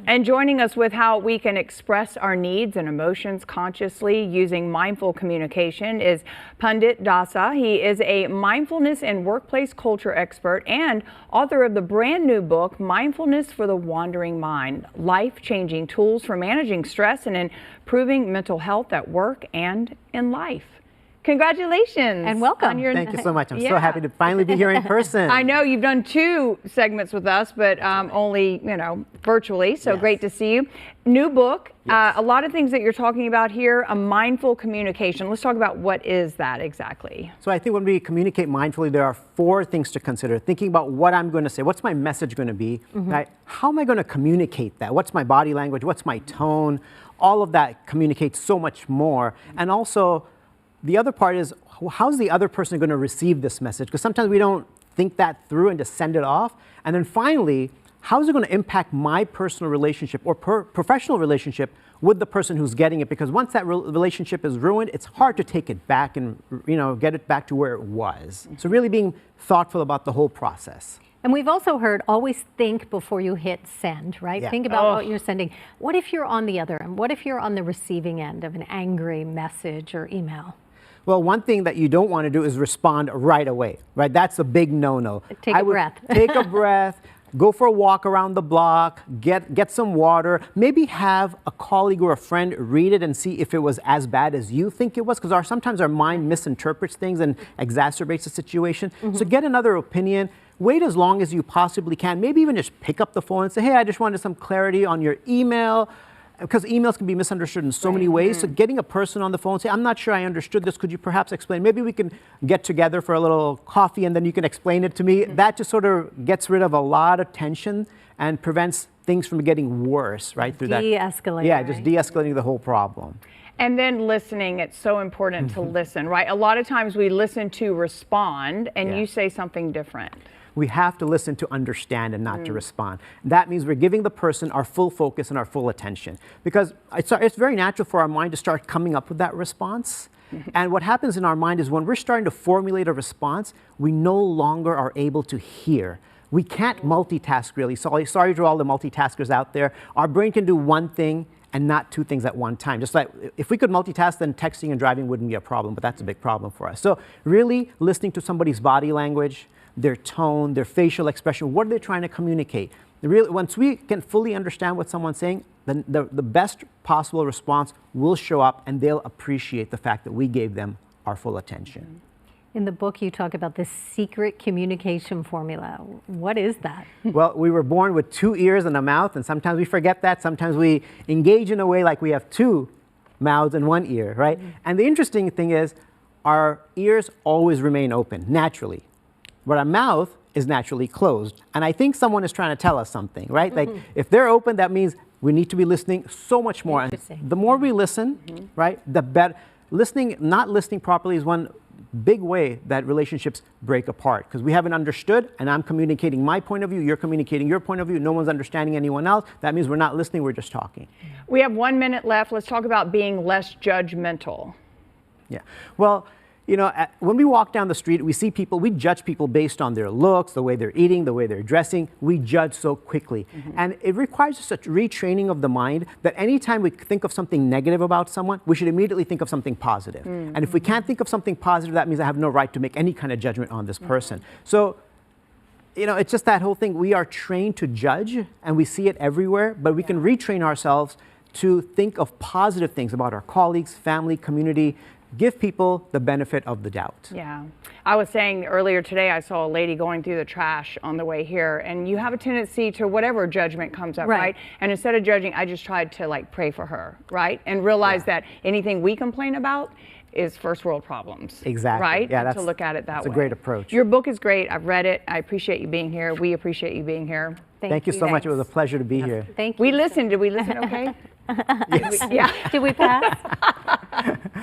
And joining us with how we can express our needs and emotions consciously using mindful communication is Pandit Dasa. He is a mindfulness and workplace culture expert and author of the brand new book, Mindfulness for the Wandering Mind, Life-Changing Tools for Managing Stress and Improving Mental Health at Work and in Life. Congratulations. And welcome. Thank you so much. I'm so happy to finally be here in person. I know you've done 2 segments with us, but only, virtually. So great to see you. New book, a lot of things that you're talking about here, a mindful communication. Let's talk about what is that exactly. So I think when we communicate mindfully, there are 4 things to consider. Thinking about what I'm going to say, what's my message going to be, right? How am I going to communicate that? What's my body language? What's my tone? All of that communicates so much more. And also, the other part is, how's the other person going to receive this message? Because sometimes we don't think that through and just send it off. And then finally, how is it going to impact my personal relationship or professional relationship with the person who's getting it? Because once that relationship is ruined, it's hard to take it back and get it back to where it was. So really being thoughtful about the whole process. And we've also heard, always think before you hit send, right? Yeah. Think about what you're sending. What if you're on the other end? What if you're on the receiving end of an angry message or email? Well, one thing that you don't want to do is respond right away, right? That's a big no-no. Take a breath. Take a breath, go for a walk around the block, get some water, maybe have a colleague or a friend read it and see if it was as bad as you think it was, because sometimes our mind misinterprets things and exacerbates the situation. So get another opinion. Wait as long as you possibly can. Maybe even just pick up the phone and say, hey, I just wanted some clarity on your email. Because emails can be misunderstood in so many ways. So getting a person on the phone, say, I'm not sure I understood this. Could you perhaps explain? Maybe we can get together for a little coffee and then you can explain it to me. That just sort of gets rid of a lot of tension and prevents things from getting worse, right? Through de-escalating. Yeah, just de-escalating the whole problem. And then listening, it's so important to listen, right? A lot of times we listen to respond and you say something different. We have to listen to understand and not to respond. That means we're giving the person our full focus and our full attention. Because it's very natural for our mind to start coming up with that response. And what happens in our mind is when we're starting to formulate a response, we no longer are able to hear. We can't multitask really. Sorry to all the multitaskers out there. Our brain can do one thing and not 2 things at one time. Just like if we could multitask, then texting and driving wouldn't be a problem, but that's a big problem for us. So really listening to somebody's body language, their tone, their facial expression, what are they trying to communicate? Really, once we can fully understand what someone's saying, then the best possible response will show up and they'll appreciate the fact that we gave them our full attention. In the book, you talk about the secret communication formula. What is that? Well, we were born with 2 ears and a mouth, and sometimes we forget that. Sometimes we engage in a way like we have 2 mouths and 1 ear, right? And the interesting thing is our ears always remain open, naturally. But our mouth is naturally closed. And I think someone is trying to tell us something, right? Like if they're open, that means we need to be listening so much more. And the more we listen, right, the better. Not listening properly is one big way that relationships break apart, because we haven't understood, and I'm communicating my point of view, you're communicating your point of view, no one's understanding anyone else. That means we're not listening, we're just talking. We have 1 minute left. Let's talk about being less judgmental. Yeah. Well, when we walk down the street, we see people, we judge people based on their looks, the way they're eating, the way they're dressing. We judge so quickly. And it requires such retraining of the mind that anytime we think of something negative about someone, we should immediately think of something positive. And if we can't think of something positive, that means I have no right to make any kind of judgment on this person. So, it's just that whole thing. We are trained to judge, and we see it everywhere, but we can retrain ourselves to think of positive things about our colleagues, family, community, give people the benefit of the doubt. Yeah. I was saying earlier today, I saw a lady going through the trash on the way here, and you have a tendency to whatever judgment comes up, right? And instead of judging, I just tried to pray for her, right? And realize that anything we complain about is first world problems. Exactly. Right? Yeah, to look at it that way. That's a great approach. Your book is great. I've read it. I appreciate you being here. We appreciate you being here. Thank you so much. It was a pleasure to be here. Thank you. We listened. Did we listen okay? Yes. Yeah. Did we pass?